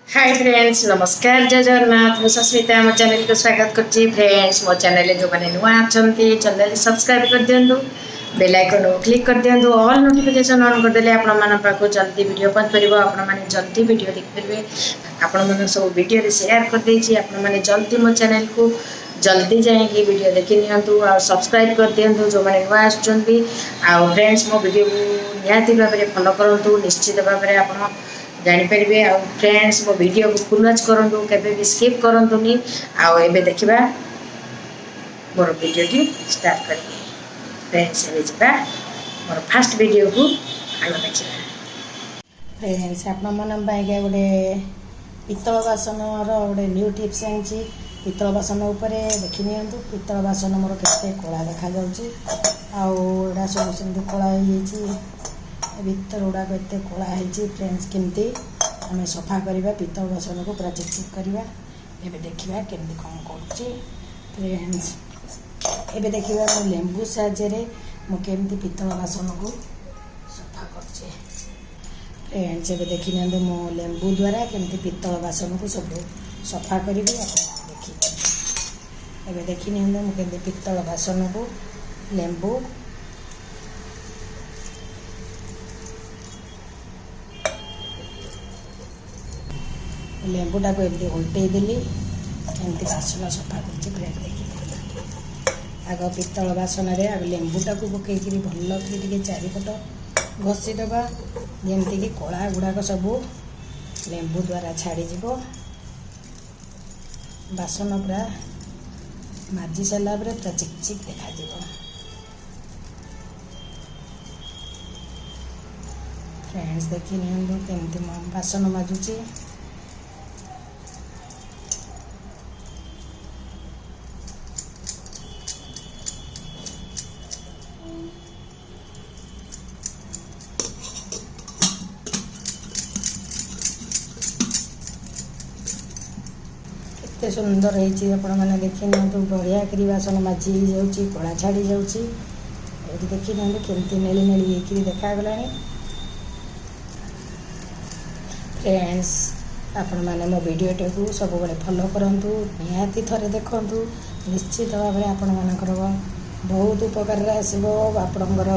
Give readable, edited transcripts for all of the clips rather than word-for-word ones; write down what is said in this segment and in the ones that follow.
Hi friends नमस्कार जय जगन्नाथ मुझे सस्मिता मो चैनल को स्वागत करछि फ्रेंड्स मो चैनल जो मैंने नुआ अच्छी चैनल सब्सक्राइब कर दिंतु बेल आइकन को क्लिक कर दिंतु ऑल नोटिफिकेशन ऑन कर देले आपण मन पाक जल्दी वीडियो पहुंच परिबो आपण माने जल्दी वीडियो देख परिबे आपण मन सब वीडियो रे शेयर कर देछि आपण माने जल्दी मो चैनल को जल्दी जाएंगे वीडियो देखि नियंतु आ सब्सक्राइब कर दिंतु जो मैंने नुआ आछंती आ फ्रेंड्स मो वीडियो को निहाती भाबरे फॉलो करंतु निश्चित भाबरे आपण जानीपारे आ फ्रेंड्स मो वीडियो को फुल वॉच करूँ के स्किप करूँ आउ ए देखा मोर वीडियो स्टार्ट करेंगे फ्रेंड्स ए जा मोर फास्ट वीडियो को आगे देखा फ्रेंड्स आपण मन गोटे पितल बासन गोटे न्यू टिप्स आनी पितल बासन देखी नियंतु पितल बासन मोर के कला देखा आउटा सब सेमती कला भीतर गुड़ाक एत कला फ्रेंड्स केमती आम सफा करवा पितल बासन को पूरा चिकचिक करवा एबे देखिबा केमती कौन कर फ्रेंड्स एबे देखिबा मो लेंबू साहाय्य मु केमती पितल बासन को सफा कर फ्रेंड्स एबे देखि नियंतु मो लेंबू द्वारा केमती पितल बासन को सब सफा करी देखि एबे देखि नियंतु मु केमती पितल बासन को लेंबू लेंबूटा को एमती उल्टे देली एमती बासन सफा कर फ्रेंड देखिए आग पितल बासन आग लेंबूटा को पकईकि भल कि चारिपट घसीदबा जमती कि कला गुड़ाक सब लेंबू द्वारा छाड़ीज बासन पूरा माजी सारा पूरा चिकचिक देखा फ्रेंड्स देखी नि केमती बासन माजुची एते सुंदर होती मैंने देखी नि बढ़िया करी बासन माजी जाऊँगी कला छाड़ी जाऊँगी देखी नि केमती नेली नेली होकर देखागला फ्रेंड्स आपण मैंने मो वीडियोटा को सब बड़े फॉलो करूँ निहाती थे देखूँ निश्चित भाव में आपण मानकर बहुत उपकार आसो आपणकर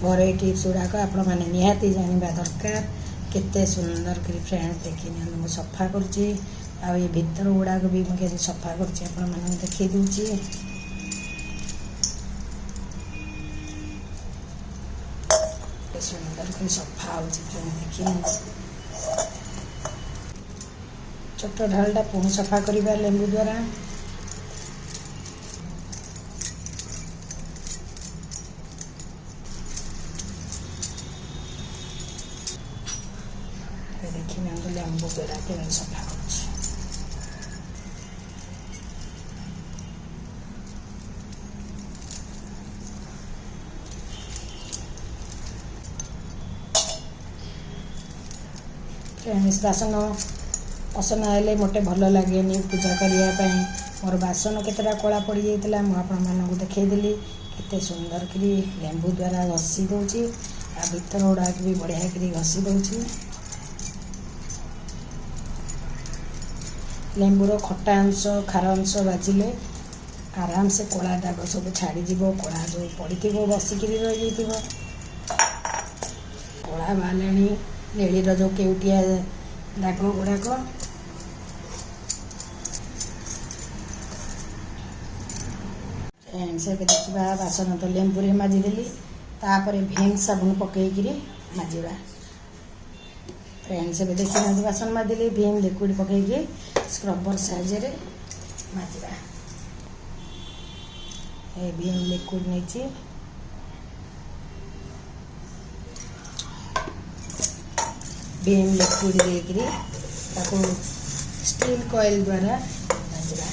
घर टिप्स गुड़ाक आपण मैंने निहाती जानवा दरकार केते सुंदर करी फ्रेंड्स देखी नि सफा करुँची आ ये भीतर गुड़ाक भी मुझे सफा कर देखी दूची सुंदर कर सफा हो देखिए छोट ढालटा पुणी सफा करवा लेंबू द्वारा देखी लेंबू द्वारा के सफा कर फ्रेंड्स बासन पसंद आए मते भल लगे पूजा करने मोर बासन केतटा कला पड़ जाता मुझे देखईदेली केते सुंदर करी लेंबू द्वारा घसी दूची आ भीतर गुड़ाक भी बढ़िया करी घसी दूची लेंबूर खटा अंश खार अंश बाजिले आराम से कला दाग सब छाड़ीज कला जो पड़ी बसिक रही कला बाहर नेलीर जो केउटिया दाग गुड़ाक से देखा बासन तो लेंबू रे माजिदेली तापर भीम साबुन पकईकि माजिबा फ्रेंड्स देखी बासन माजिली भीम लिक्विड पकईकि स्क्रबर साहाय्य माजिबा ए भीम लिक्विड नहीं भीम लिक्विड देकर स्टील कॉइल द्वारा भाजवा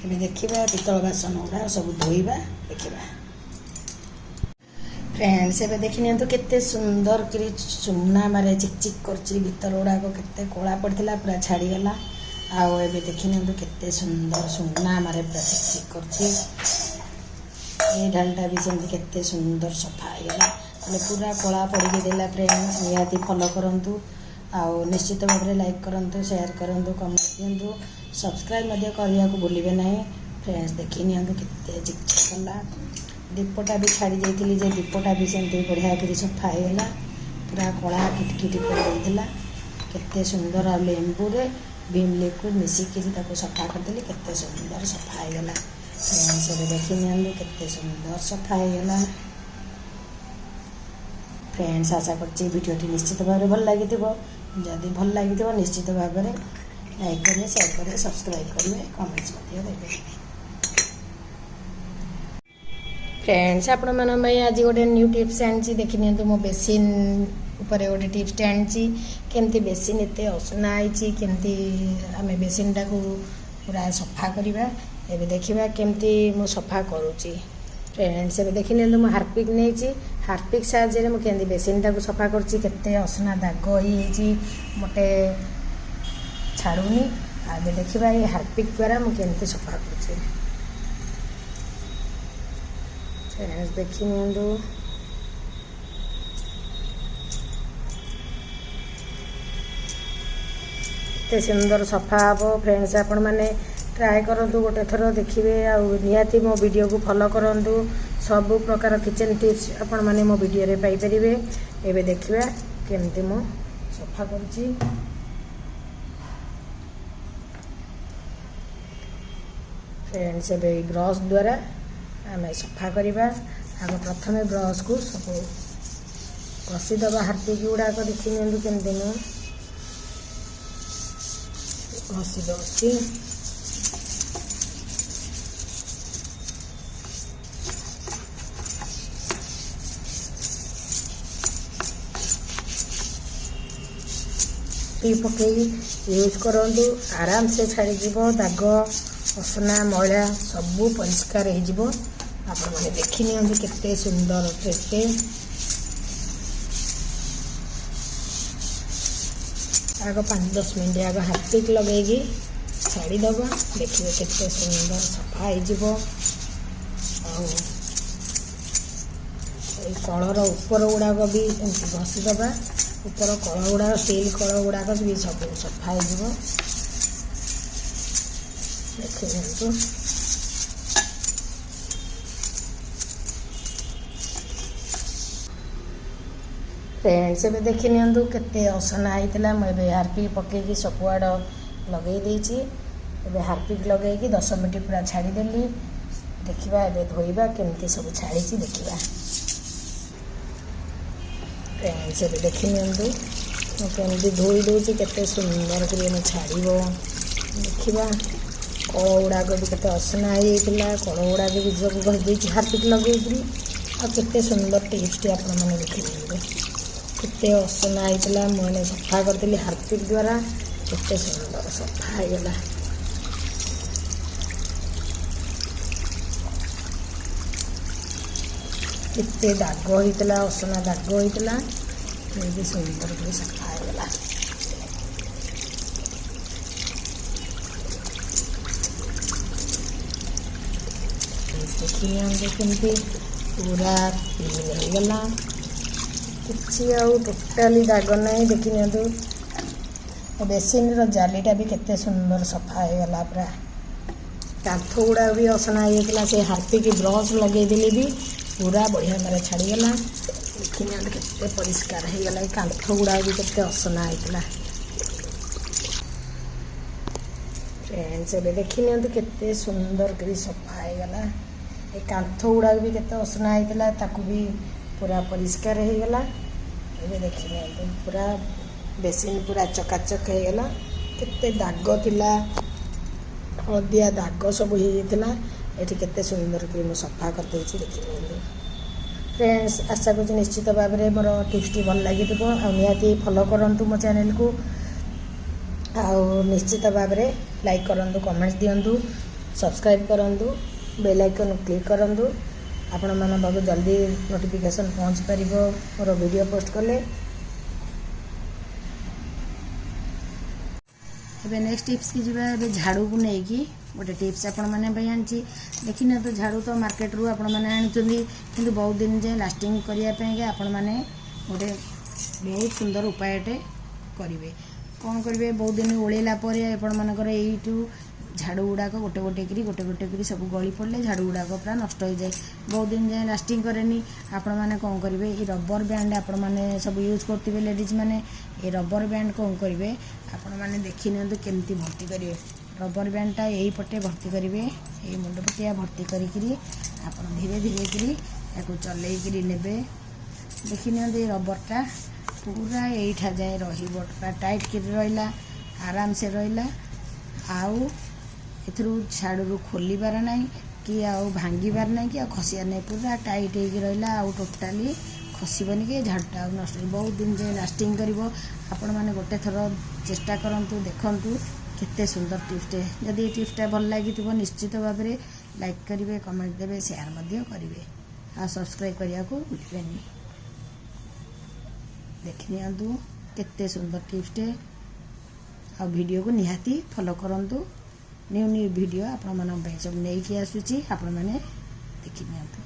ଏବେ ଦେଖିବା ପିତ୍ତଳ ବାସନ ଗୁଡ଼ା ସବୁ ଧୋଇବା ଦେଖିବା। फ्रेंड्स एबे देखी नियंतु केते सुंदर करी चूना मारे चिकचिक करची भीतर गुड़ाक केते कोला पड़ता पूरा छाड़ी गला। आउ एबे देखी नियंतु केते सुंदर सुना मारे पूरा चिकचिक करची। ए ढालटा भी सेमती केते सुंदर सफा गला पूरा कोला पड़ी देला। फ्रेंड्स निहाती फॉलो करंतु आउ निश्चित भाव में लाइक करंतु शेयर करंतु कमेंट दियंतु सब्सक्राइब मध्य करिया को भूलिबे नहीं। फ्रेंड्स देखी नियंतु केते चिकचिक कला। दीपटा भी छाड़ी जाइए जे दीपटा भी सेमती बढ़िया कर सफा होगा पूरा कला किटकिटी पड़ा केते सुंदर आ लेंबू रे भीम लिक्विड मिसिकी सफा करदेली केते सुंदर सफा होगा। फ्रेंड्स देखी नि केते सुंदर सफा होगा। फ्रेंड्स आशा करछि वीडियोटी निश्चित भाव में भल लगी जदि भल लगी निश्चित भाव में लाइक करेंगे शेयर करेंगे सब्सक्राइब करेंगे कमेंट्स देवे। फ्रेंड्स आपण मैं आज गोटे न्यू टिप्स आनी देखी नि मो बेसिन उपर गोटे टिप्स आनी केमती बेसिन एत असना केमती आम बेसिन टाक पूरा सफा करवा। एबे देखिबा केमती मु सफा करूची। फ्रेंड्स एबे देखी नि मु हार्पिक नहीं हार्पिक साहाय्य मु केमती बेसिन टाक सफा करुच्ची केते असना दाग होती मोटे छाड़ूनी। आबे देखिबा ये हार्पिक द्वारा मु केमती सफा करुच्ची। फ्रेंड्स देखी नियंतु एते सुंदर सफा हम। फ्रेंड्स आपण मैंने ट्राए करंतु गोटे थर देखिए निहाती मो वीडियो को फॉलो करंतु सब प्रकार किचन टिप्स आपण मैंने मो वीडियो रे पाई परिबे। एबे देखिबा केमती मो सफा करछि। फ्रेंड्स एबे ब्रश द्वारा आम सफा करवा। आग प्रथम ब्रश को सब घसीदबा हार्पिक गुड़ाक देखी नि केमती मु घसी दौची। पकई यूज करंतु आराम से छाड़ी जीवो दाग असना मैला सबू परिष्कार हो। आपण मैंने देखी नि केते सुंदर ट्रेटे आग 5-10 मिनट आग हार्पिक लगेगी छाड़ीदबा देखिए केते सुंदर सफा हो। कलर ऊपर गुड़ाक भी घसीदबा ऊपर कल गुड़ाक स्टील कल गुड़ाक भी सब सफा हो। देखिए फ्रेंड्स एबे देखी नियंतु केते असना होता मुझे हार्पिक पकईकि सबुआड़ लगे देछि। एबे हार्पिक लगेगी 10 मिनट पूरा छाड़ीदेली। देखिबा एबे धोइबा केमती सब छाड़ी देखिबा। फ्रेंड्स एबे देखी नियंतु केमती धोई दूची केते सुंदर कर छाड़ो। देखिबा कल गुड़ाक भी केते असना होता कल गुड़ाक भी सब घसी हार्पिक लगेगी आ केते सुंदर टिप्स आप देखी नियंतु केते असना होता मुझे सफा करदेली हार्पिक द्वारा केते सुंदर सफा होगा। केते दाग होता असना दाग होता सुंदर कर सफा होगा। देखिए केमती पूरा क्लीन होगला किसी टोटाली दाग नहीं। देखी नि बेसिन जालीटा भी केते सुंदर सफा होगला पूरा कांथ गुड़ा भी असना होता से हार्पिक ब्रश लगेदेली भी पूरा बढ़िया मारे छाड़ीगला। देखी नि केते परिष्कार होगला कांथ गुड़ा भी केते असना होता। फ्रेंड्स एबे देखी नि केते सुंदर कर सफा होगला ए कांथ गुड़ा भी केते असना होता ताकू भी पूरा परिष्कार होगला। ये देखी नि पूरा बेसिन पूरा चकाचक होगला केते दाग थिला हलदिया दाग सब होता ये केते सुंदर कर सफा कर देछि। देखी नि फ्रेंड्स आशा करूँ निश्चित भाव में मोर टिप्सटी भल लगी निहाती फॉलो करंतु मो चैनल को निश्चित भाव में लाइक करंतु कमेंट्स दियंतु सब्सक्राइब करंतु बेल आइकन क्लिक करंतु आपण मन पाखु जल्दी नोटिफिकेशन पहुँच पारिबो मोर वीडियो पोस्ट कले। एबे नेक्स्ट टिप्स की जीवा एबे झाड़ू को नेकी गोटे टिप्स आपण माने भाई आनची देखि न तो झाड़ू तो मार्केट रु आपण माने आनचंदी किंतु बहुत दिन जे लास्टिंग करिया पे आपण माने गोटे बहुत सुंदर उपायटे करिवे। कौन करिवे बहुत दिन ओळेला परे आपण मानकर एइटू झाड़ू गुड़ाक गोटे गोटे करी सब गली पड़े झाड़ू गुड़ाक पूरा नष्ट हो जाए बहुत दिन जाए लास्टिंग करेनी। आपण मैंने कौन करेंगे ये रबर बैंड आपण मैंने सब यूज करते लेडीज मैंने ये रबर बैंड कौन करेंगे आपण मैंने देखी नियंतु केमती भर्ती करेंगे रबर बैंडटा यही पटे भर्ती करेंगे ये मुंड पटिया भर्ती करी आपण धीरे धीरे करी याको चलैकरी नेबे। देखी नियंतु ये रबरटा पूरा यहीठा जाए रहिबो पूरा टाइट कर रहिला आराम से रहिला आउ एथरू झाड़ू खोलिबार ना कि आउ भांगिबार ना कि खसियार ना पूरा टाइट हो रहा आउ टोटाली खसबनी कि झाड़ूटा नष्ट बहुत दिन जाए लास्टिंग करिवो। आपण माने गोटे थर चेष्टा करंतु देखंतु केते सुंदर टिप्सटे जदि ये टिप्सटा भल लागिथिबो निश्चित भाव में लाइक करेंगे कमेंट देवे शेयर मध्य करेंगे आ सब्सक्राइब करने को भूलिबेनी। देखि नियंतु केते सुंदर टिप्सटे आ वीडियो को निहाती फॉलो करंतु न्यू न्यू वीडियो आपण मन सब नहीं आसूची आपण माने देखि नियंतु।